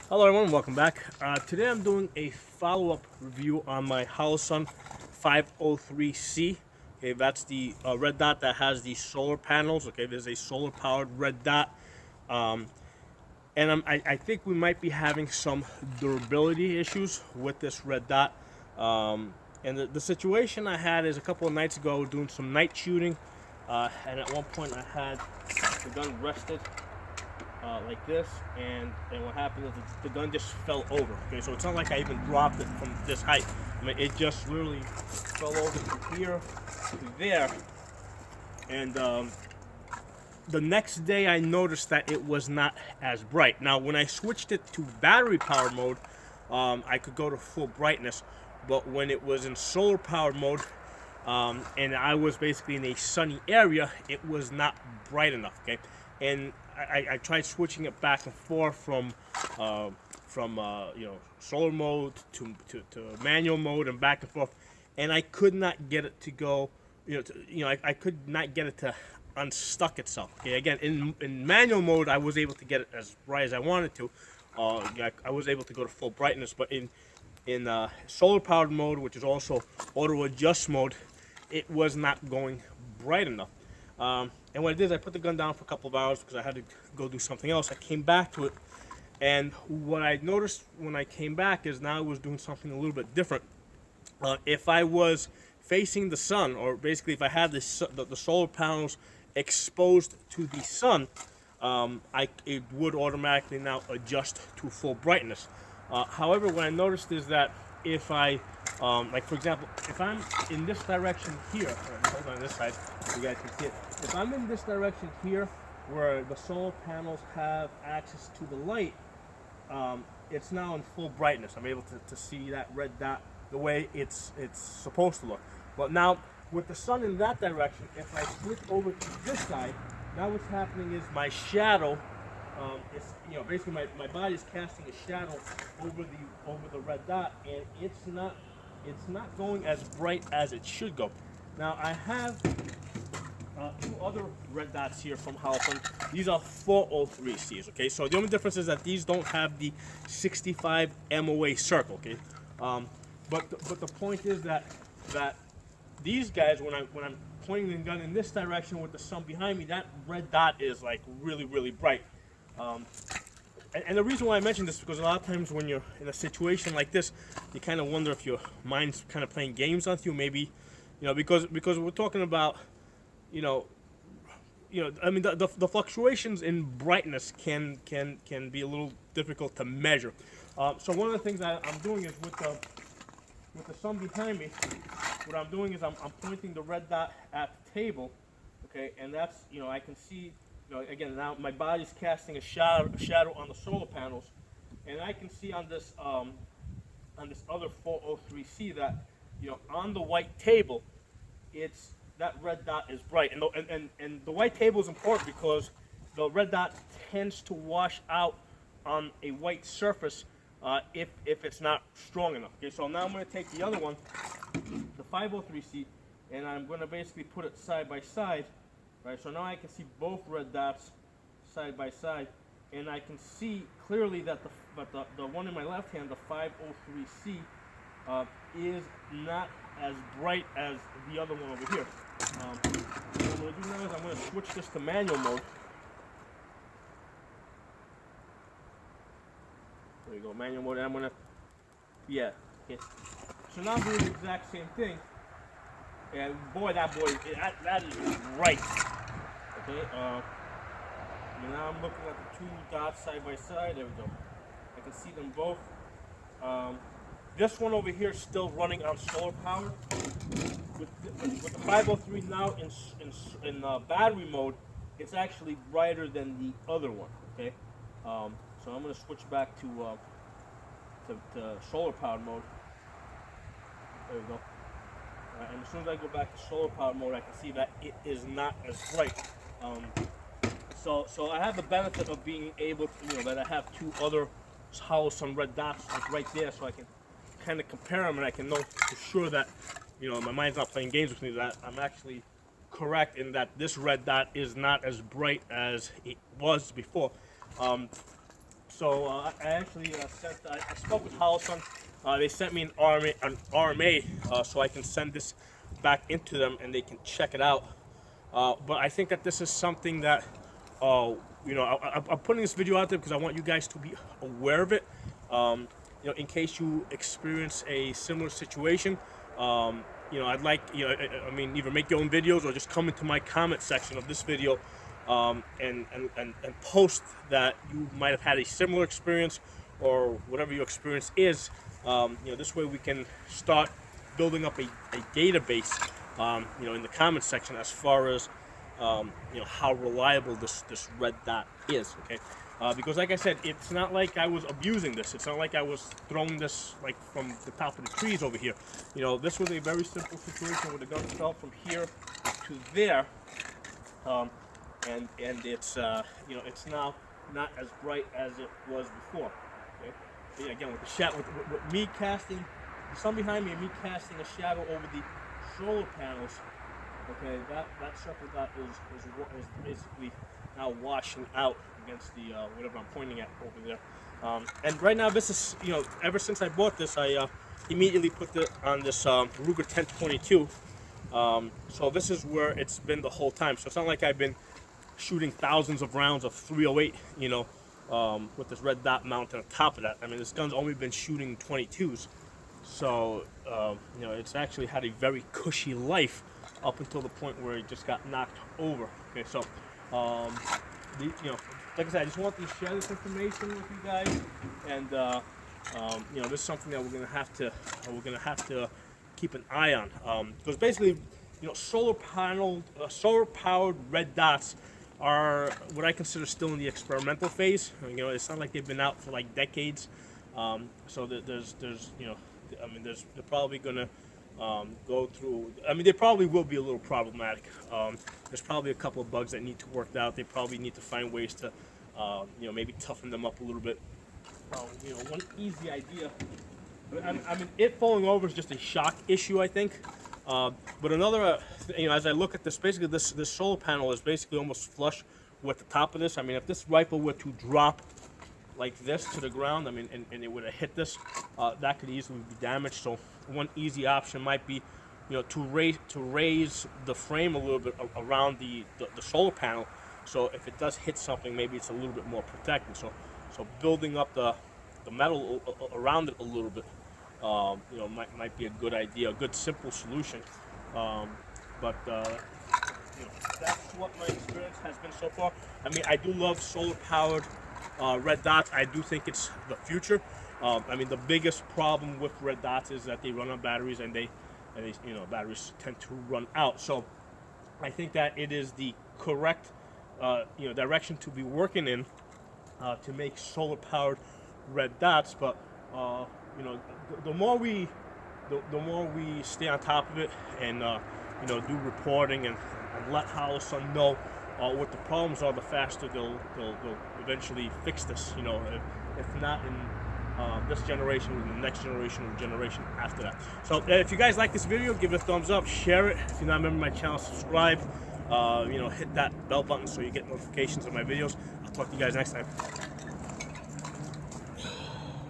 Hello everyone, welcome back. Today I'm doing a follow-up review on my Holosun 503C. Okay, that's the red dot that has the solar panels. Okay, there's a solar-powered red dot, um, and I think we might be having some durability issues with this red dot. And the situation I had is a couple of nights ago, doing some night shooting, and at one point I had the gun rested like this, and what happened is the gun just fell over. Okay, so it's not like I even dropped it from this height. I mean, it just literally fell over from here to there, and the next day I noticed that it was not as bright. Now, when I switched it to battery power mode, I could go to full brightness, but when it was in solar power mode, and I was basically in a sunny area, it was not bright enough. Okay, and I tried switching it back and forth from solar mode to manual mode and back and forth, and I could not get it to go. I could not get it to unstuck itself. Okay, again, in manual mode, I was able to get it as bright as I wanted to. I was able to go to full brightness, but in solar powered mode, which is also auto adjust mode, it was not going bright enough. And what I did is I put the gun down for a couple of hours because I had to go do something else. I came back to it, and what I noticed when I came back is now it was doing something a little bit different. If I was facing the sun, or basically if I had the solar panels exposed to the sun, it would automatically now adjust to full brightness. However, what I noticed is that if I, like for example, if I'm in this direction here, hold on this side, so you guys can see it. If I'm in this direction here, where the solar panels have access to the light, it's now in full brightness. I'm able to see that red dot the way it's supposed to look. But now, with the sun in that direction, if I switch over to this side, now what's happening is my shadow, basically my body is casting a shadow over the red dot, and it's not going as bright as it should go. Now I have two other red dots here from Holosun. These are 403Cs. Okay, so the only difference is that these don't have the 65 MOA circle. Okay, but the point is that these guys, when I'm pointing the gun in this direction with the sun behind me, that red dot is like really bright. And the reason why I mention this is because a lot of times when you're in a situation like this, you kind of wonder if your mind's kind of playing games on you. Maybe, because we're talking about, I mean, the fluctuations in brightness can be a little difficult to measure. So one of the things that I'm doing is with the sun behind me, what I'm doing is I'm pointing the red dot at the table, okay, and that's, I can see, again, now my body's casting a shadow on the solar panels, and I can see on this other 403C that, on the white table, that red dot is bright, and the white table is important because the red dot tends to wash out on a white surface if it's not strong enough. Okay, so now I'm going to take the other one, the 503C, and I'm going to basically put it side by side. Right, so now I can see both red dots side by side, and I can see clearly that the one in my left hand, the 503C, is not as bright as the other one over here. What I'm going to do now is I'm going to switch this to manual mode. There you go, manual mode, and I'm going to, okay. So now I'm doing the exact same thing, and boy, that is bright. Okay, now I'm looking at the two dots side by side. There we go. I can see them both. This one over here is still running on solar power. With the 503 now in battery mode, it's actually brighter than the other one. Okay, so I'm going to switch back to solar power mode. There we go. And as soon as I go back to solar power mode, I can see that it is not as bright. So I have the benefit of being able to, that I have two other Holosun red dots like right there, so I can kind of compare them, and I can know for sure that, my mind's not playing games with me, that I'm actually correct in that this red dot is not as bright as it was before. I actually I spoke with Holosun. They sent me an RMA so I can send this back into them and they can check it out. But I think that this is something that, I'm putting this video out there because I want you guys to be aware of it. In case you experience a similar situation, I'd like, either make your own videos or just come into my comment section of this video and post that you might have had a similar experience or whatever your experience is. This way we can start building up a database, in the comment section as far as, how reliable this red dot is, okay? Because like I said, it's not like I was abusing this. It's not like I was throwing this like from the top of the trees over here. This was a very simple situation where the gun fell from here to there. And it's it's now not as bright as it was before. Okay? So again, with the shadow, with me casting the sun behind me and me casting a shadow over the solar panels. Okay, that circle dot is basically now washing out against the whatever I'm pointing at over there. And right now, this is ever since I bought this, I immediately put it on this Ruger 1022. So this is where it's been the whole time. So it's not like I've been shooting thousands of rounds of 308, with this red dot mounted on top of that. I mean, this gun's only been shooting 22s. So, it's actually had a very cushy life up until the point where it just got knocked over. Okay, so, like I said, I just want to share this information with you guys, and this is something that we're gonna have to keep an eye on, because basically, solar powered red dots are what I consider still in the experimental phase. It's not like they've been out for like decades. So they're probably gonna go through. They probably will be a little problematic. There's probably a couple of bugs that need to work out. They probably need to find ways to, maybe toughen them up a little bit. One easy idea. It falling over is just a shock issue, I think. But another, as I look at this, basically this solar panel is basically almost flush with the top of this. If this rifle were to drop like this to the ground, and it would have hit this, that could easily be damaged. So one easy option might be, to raise the frame a little bit around the solar panel. So if it does hit something, maybe it's a little bit more protected. So building up the metal around it a little bit, might be a good idea, a good simple solution. But that's what my experience has been so far. I do love solar powered red dots. I do think it's the future. The biggest problem with red dots is that they run on batteries, and they batteries tend to run out. So I think that it is the correct direction to be working in, to make solar powered red dots. But the more we stay on top of it and do reporting and let Holosun know what the problems are, the faster they'll eventually fix this. If not in this generation, in the next generation, or the generation after that. So if you guys like this video, give it a thumbs up, share it. If you're not a member of my channel, subscribe. Hit that bell button so you get notifications of my videos. I'll talk to you guys next time.